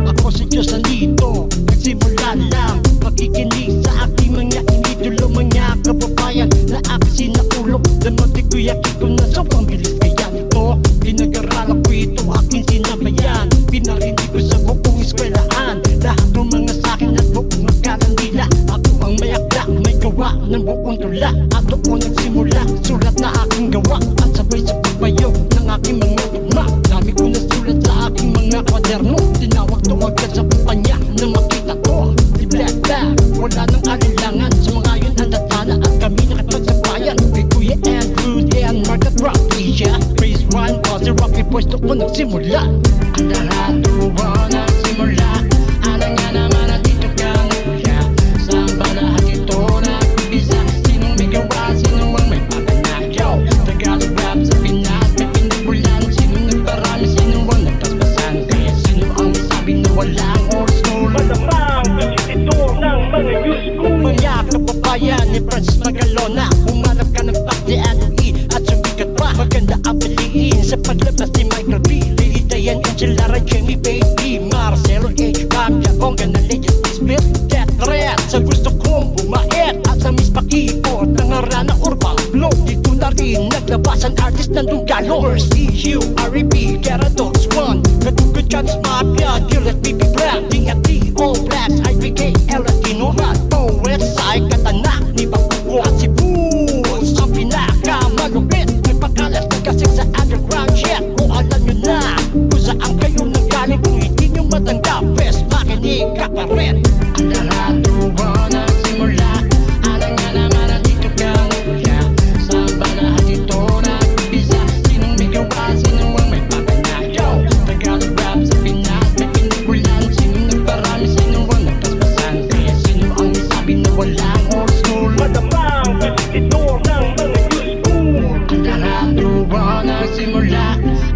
Ako si Diyos nandito, nagsimula lang makikinig sa aking mga inidolo, mga kababayan na aking sinaulo. Lamantik ko'y akit ko na sobrang bilis kaya nito. Pinag-aralan ko ito aking sinabayan, pinarinig ko sa buong eskwelahan. Lahat ng mga sakin at buong magkakandila, ako ang may akda, may gawa ng buong tula. At doon nagsimula, sulat na aking gawa, at sabay sa pagbayo ng aking mga tugma. Dami ko na sulat sa aking mga kwaderno, tinawag-tawag ka sa kumpanya na makita ko. Di black, wala nang alilangan, sa mga yun ang natana at kami nakipagsabayan. Kay Kuya Andrew and Mark at Rock Asia, Praise One, kasi Rocky Boys doon nagsimula. Ang lahat doon nagsimula, alam nga naman at dito ka nagkuya. Saan ba lahat ito nag-umpisa? Sinong may gawa, sino ang may pakanakyaw? Tagalog rap sa Pinas, may pinagbulan. Sino nagparami, sino ang nagpaspasan? Kaya sino ang sabi na walang old school? Matamang kasi ito ng mga new school. Mga kababayan ni Francis Magalona, umanap ka ng Pakti Anui at sumikat pa. Maganda ang piliin sa paglabas ni Michael B. Lily Dayan, Angela Ray, Jamie Baby, Marcelo H. Bam, Jabong, na Legend Smith, Death Threat. Sa gusto kong bumait at sa Miss Pakipot ng Arana Urban Flow. Dito na rin naglabas ang artist ng Dungalo. Mercy, Hugh, R.E.B., Garadox, One, Katugod Chance Mafia, Gillet, BB Black, DFT, All Blacks, IPK, Latino, Rat, Westside, Katanak, ni Bakuko at si Boots. Ang pinakamalupit, may pagkalat na kasing sa underground shit. Kung alam nyo na kung saan kayo nanggaling, kung hindi nyo matanggap, best makinig ka pa rin. Ang lahat doon nagsimula, alam nga naman at dito ka nagkuya. Saan ba lahat ito nag-umpisa? Sinong may gawa, sino ang may pakanakyaw? Tagalog rap sa Pinas, may pinagbulan. Sinong nagparami, sino ang nagpaspasan? Kaya sino ang sabi na walang old school? Matamang kasi ito ng mga new school. Ang lahat doon nagsimula,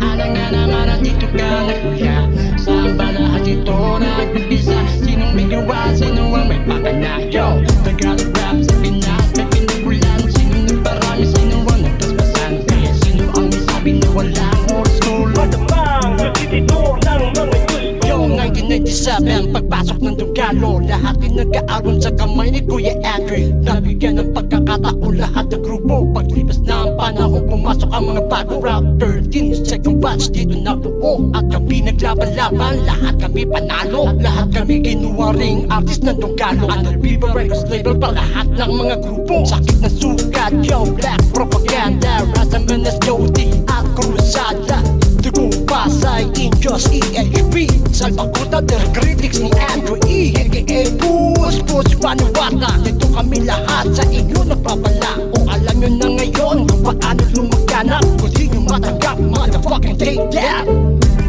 alam nga naman at dito ka nagkuya. Saan ba lahat ito nag-umpisa? Sinong may gawa, sino ang may pakanakyaw? Tagalog rap sa Pinas, may pinagbulan. Sinong nagparami, sino ang nagpaspasan? Kaya sino ang sabi na walang old school? Matamang kasi ito ng mga new school. Yung 1997, pagpasok ng Dungalo, lahat din nagkaaroon sa kamay ni Kuya Andrew. Nabigyan ng pagkakataon lahat ng grupo. Paglipas na ang panahon, pumasok ang mga bagong rap 13, second batch dito na buo. At kami naglaban-laban, lahat kami panalo. Lahat kami kinuha ring artist ng Dungalo. Under Viva Records label pa lahat ng mga grupo. Sakit na sugat, yo, Black Propaganda, Razaman, Jody at Cruzada. Tugong Pasay, Indios, EHP, Salvacuta, The Critics ni Andrew E. A.K.A. Push, Panuwata. Dito kami lahat sa inyo nagpapala. Kung alam nyo na ngayon kung paano lumaganap, kung di nyo matanggap, motherfucking take that.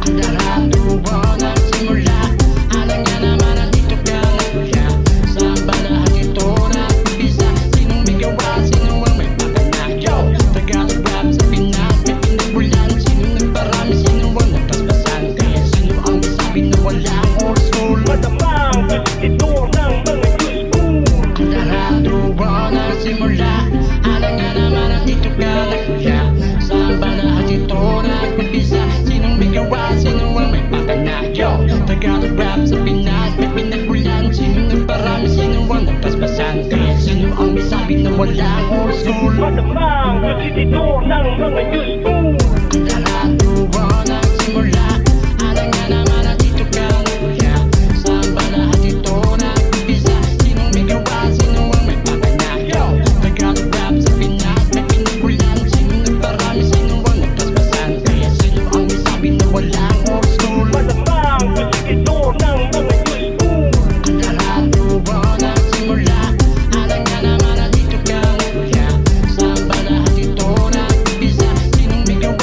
Ang lahat doon nagsimula, alam nga naman at dito ka nagkuya. Saan ba lahat ito nag-umpisa? Sinong may gawa, sino ang may pakanakyaw? Tagalog rap sa Pinas, may pinagbulan. Sinong nagparami, sino ang nagpaspasan? Kaya sino ang sabi na walang old school? Matamang kasi ito ng mga new school. Ang lahat doon nagsimula, alam nga naman at dito ka nagkuya. Saan ba lahat ito nag-umpisa? Sinong may gawa, sino ang may pakanakyaw? Tagalog rap sa Pinas, may pinagbulan. Sinong nagparami, sino ang nagpaspasan? Kaya sino ang sabi na walang old school? Matamang kasi ito ng mga new school. Ang lahat doon nagsimula, alam nga naman at dito ka nagkuya. Saan ba lahat ito nag-umpisa? Sinong may gawa, sino ang may pakanakyaw? Tagalog rap sa Pinas, may pinagbulan. Sinong nagparami, sino ang nagpaspasan? Kaya sino ang sabi na walang old school? Matamang kasi ito ng mga new school. Ang lahat doon nagsimula, alam nga naman at dito ka nagkuya. Saan ba lahat ito nag-umpisa? Sinong may gawa,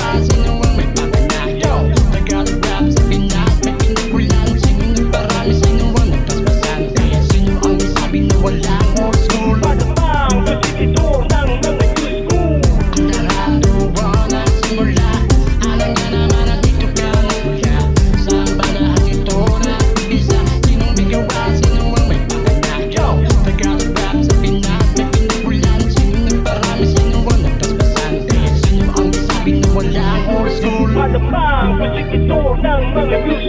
ng mga news